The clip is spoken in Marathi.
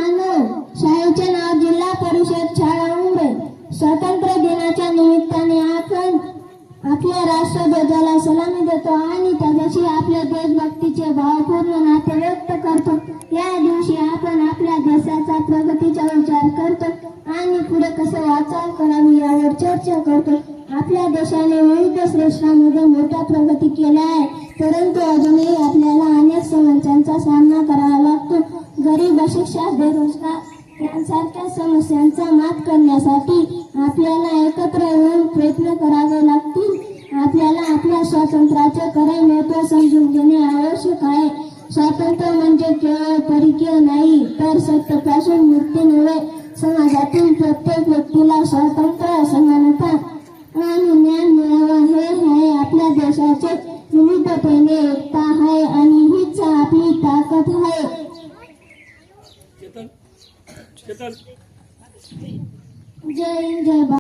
मित्रांनो, शाळेचे नाव जिल्हा परिषद शाळा उमरे. स्वातंत्र्य दिनाच्या निमित्ताने आपण आपल्या राष्ट्रध्वजाला सलामी देतो आणि त्याच्याशी आपल्या देशभक्तीचे भावपूर्ण नाते व्यक्त करतो. या दिवशी आपण आपल्या देशाचा प्रगतीचा विचार करतो आणि पुढे कसे वाटचाल करावी यावर चर्चा करतो. आपल्या देशाने विविध क्षेत्रांमध्ये मोठ्या प्रगती केल्या आहे, परंतु अजूनही आपल्याला अनेक समस्यांचा सामना करावा लागतो. गरीब, अशिक्षित, बेरोजगार यांसारख्या समस्यांचा मात करण्यासाठी आपल्याला एकत्र येऊन प्रयत्न करावे लागतील. आपल्याला आपल्या स्वातंत्र्याचे खरे महत्त्व समजून घेणे आवश्यक आहे. स्वातंत्र्य म्हणजे केवळ परिचय नाही, तर सत्तेपासून मुक्ती नव्हे. समाजातील प्रत्येक व्यक्तीला स्वातंत्र्य, समानता आणि न्याय मिळावा हे आहे आपल्या देशाचे विविधतेने एकता आहे आणि हीच आपली ताकद आहे. जय हिंद, जय भारत.